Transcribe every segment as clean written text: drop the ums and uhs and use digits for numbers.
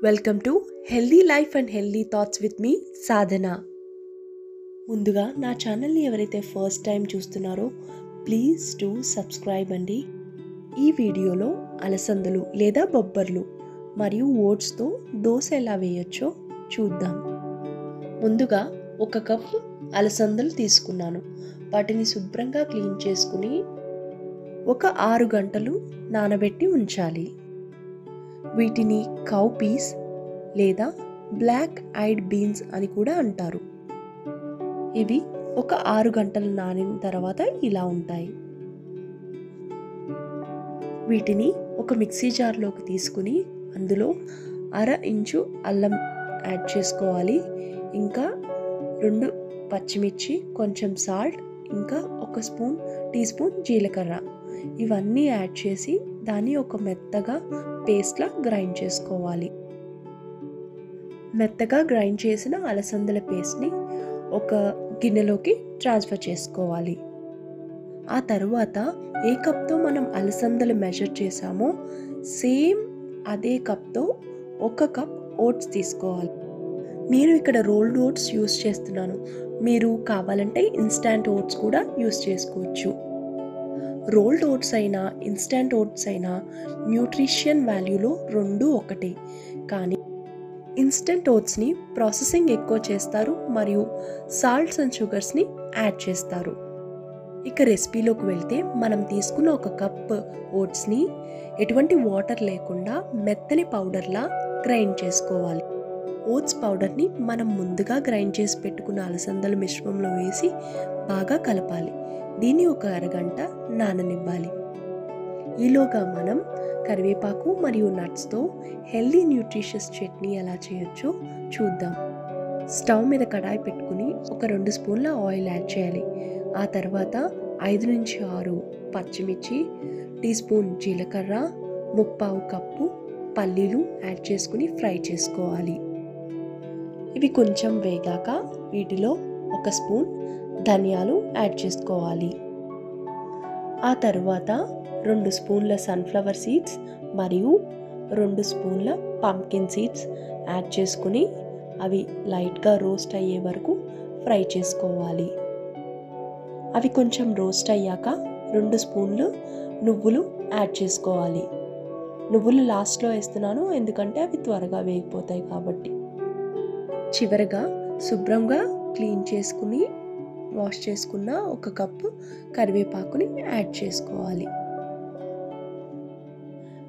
Welcome to healthy life and healthy thoughts with me Sadhana. ముందుగా నా ఛానల్ని ఎవరైతే ఫస్ట్ టైం చూస్తున్నారో ప్లీజ్ టు సబ్స్క్రైబ్ అండి. ఈ వీడియోలో అలసందలు లేదా బొబ్బర్లు మరియు ఓట్స్తో దోశ ఎలా వేయొచ్చో చూద్దాం. ముందుగా 1 కప్ అలసందలు తీసుకున్నాను. వాటిని శుభ్రంగా క్లీన్ చేసుకుని ఒక 6 గంటలు నానబెట్టి ఉంచాలి. వీటిని కౌ పీస్ లేదా బ్లాక్ ఐడ్ బీన్స్ అని కూడా అంటారు. ఇవి ఒక 6 గంటలు నానిన తర్వాత ఇలా ఉంటాయి. వీటిని ఒక మిక్సీ జార్లోకి తీసుకుని అందులో 1/2 ఇంచు అల్లం యాడ్ చేసుకోవాలి. ఇంకా 2 పచ్చిమిర్చి, కొంచెం సాల్ట్, ఇంకా 1 టీ స్పూన్ జీలకర్ర ఇవన్నీ యాడ్ చేసి దాన్ని ఒక మెత్తగా పేస్ట్లా గ్రైండ్ చేసుకోవాలి. మెత్తగా గ్రైండ్ చేసిన అలసందల పేస్ట్ని ఒక గిన్నెలోకి ట్రాన్స్ఫర్ చేసుకోవాలి. ఆ తర్వాత ఏ కప్తో మనం అలసందలు మెజర్ చేసామో సేమ్ అదే కప్తో 1 కప్ ఓట్స్ తీసుకోవాలి. నేను ఇక్కడ రోల్డ్ ఓట్స్ యూస్ చేస్తున్నాను. మీరు కావాలంటే ఇన్స్టాంట్ ఓట్స్ కూడా యూస్ చేసుకోవచ్చు. రోల్డ్ ఓట్స్ అయినా ఇన్స్టాంట్ ఓట్స్ అయినా న్యూట్రిషన్ వాల్యూలో 2 ఒకటే. కానీ ఇన్స్టెంట్ ఓట్స్ని ప్రాసెసింగ్ ఎక్కువ చేస్తారు మరియు సాల్ట్స్ అండ్ షుగర్స్ని యాడ్ చేస్తారు. ఇక రెసిపీలోకి వెళ్తే మనం తీసుకున్న 1 కప్ ఓట్స్ని ఎటువంటి వాటర్ లేకుండా మెత్తని పౌడర్లా గ్రైండ్ చేసుకోవాలి. ఓట్స్ పౌడర్ని మనం ముందుగా గ్రైండ్ చేసి పెట్టుకున్న అలసందల మిశ్రమంలో వేసి బాగా కలపాలి. దీన్ని ఒక అరగంట నాననివ్వాలి. ఈలోగా మనం కరివేపాకు మరియు నట్స్తో హెల్దీ న్యూట్రిషియస్ చట్నీ ఎలా చేయొచ్చో చూద్దాం. స్టవ్ మీద కడాయి పెట్టుకుని ఒక 2 స్పూన్ల ఆయిల్ యాడ్ చేయాలి. ఆ తర్వాత 5 నుంచి 6 పచ్చిమిర్చి, టీ స్పూన్ జీలకర్ర, 1/4 కప్పు పల్లీలు యాడ్ చేసుకుని ఫ్రై చేసుకోవాలి. ఇవి కొంచెం వేగాక వీటిలో 1 స్పూన్ ధనియాలు యాడ్ చేసుకోవాలి. ఆ తర్వాత 2 స్పూన్ల సన్ఫ్లవర్ సీడ్స్ మరియు 2 స్పూన్ల పంకిన్ సీడ్స్ యాడ్ చేసుకుని అవి లైట్గా రోస్ట్ అయ్యే వరకు ఫ్రై చేసుకోవాలి. అవి కొంచెం రోస్ట్ అయ్యాక 2 స్పూన్లు నువ్వులు యాడ్ చేసుకోవాలి. నువ్వులు లాస్ట్లో వేస్తున్నాను ఎందుకంటే అవి త్వరగా వేగిపోతాయి కాబట్టి. చివరగా శుభ్రంగా క్లీన్ చేసుకుని వాష్ చేసుకున్న 1 కప్పు కరివేపాకుని యాడ్ చేసుకోవాలి.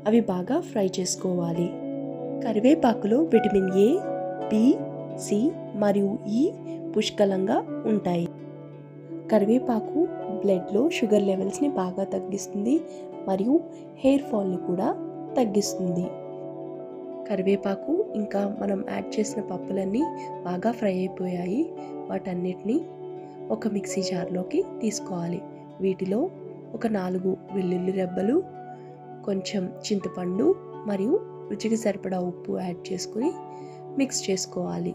అవి బాగా ఫ్రై చేసుకోవాలి. కరివేపాకులో విటమిన్ ఏ, బి, సి మరియు ఈ పుష్కలంగా ఉంటాయి. కరివేపాకు బ్లడ్లో షుగర్ లెవెల్స్ని బాగా తగ్గిస్తుంది మరియు హెయిర్ ఫాల్ని కూడా తగ్గిస్తుంది. కరివేపాకు ఇంకా మనం యాడ్ చేసిన పప్పులన్నీ బాగా ఫ్రై అయిపోయాయి. వాటన్నిటిని ఒక మిక్సీ జార్లోకి తీసుకోవాలి. వీటిలో ఒక 4 వెల్లుల్లి రెబ్బలు, కొంచెం చింతపండు మరియు రుచికి సరిపడా ఉప్పు యాడ్ చేసుకుని మిక్స్ చేసుకోవాలి.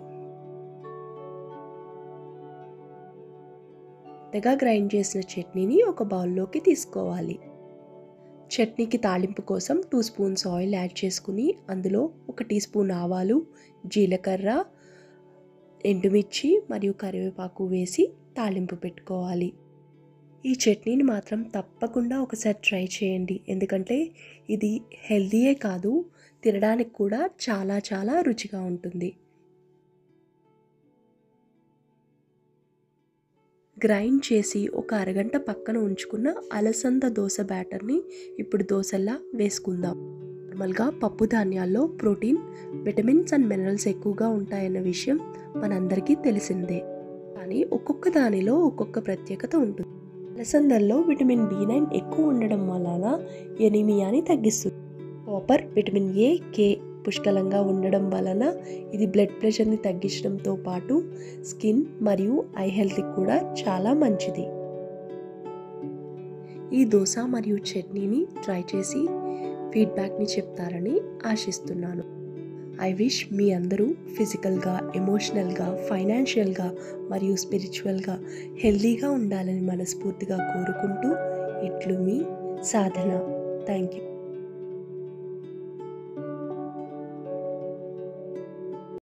మెత్తగా గ్రైండ్ చేసిన చట్నీని ఒక బౌల్లోకి తీసుకోవాలి. చట్నీకి తాలింపు కోసం 2 స్పూన్స్ ఆయిల్ యాడ్ చేసుకుని అందులో 1 టీ స్పూన్ ఆవాలు, జీలకర్ర, ఎండుమిర్చి మరియు కరివేపాకు వేసి తాలింపు పెట్టుకోవాలి. ఈ చట్నీని మాత్రం తప్పకుండా ఒకసారి ట్రై చేయండి. ఎందుకంటే ఇది హెల్దీయే కాదు, తినడానికి కూడా చాలా చాలా రుచిగా ఉంటుంది. గ్రైండ్ చేసి ఒక అరగంట పక్కన ఉంచుకున్న అలసంద దోశ బ్యాటర్ని ఇప్పుడు దోశల్లా వేసుకుందాం. నార్మల్గా పప్పు ధాన్యాల్లో ప్రోటీన్, విటమిన్స్ అండ్ మినరల్స్ ఎక్కువగా ఉంటాయన్న విషయం మనందరికీ తెలిసిందే. కానీ ఒక్కొక్క దానిలో ఒక్కొక్క ప్రత్యేకత ఉంటుంది. అలసందల్లో విటమిన్ B9 ఎక్కువ ఉండడం వలన ఎనీమియాని తగ్గిస్తుంది. కాపర్, విటమిన్ ఏ, కే పుష్కలంగా ఉండడం వలన ఇది బ్లడ్ ప్రెషర్ని తగ్గించడంతో పాటు స్కిన్ మరియు ఐ హెల్త్కి కూడా చాలా మంచిది. ఈ దోశ మరియు చట్నీని ట్రై చేసి ఫీడ్బ్యాక్ని చెప్తారని ఆశిస్తున్నాను. ఐ విష్ మీ అందరూ ఫిజికల్గా, ఎమోషనల్గా, ఫైనాన్షియల్గా మరియు స్పిరిచువల్గా హెల్దీగా ఉండాలని మనస్ఫూర్తిగా కోరుకుంటూ ఇట్లు మీ సాధన. Thank you.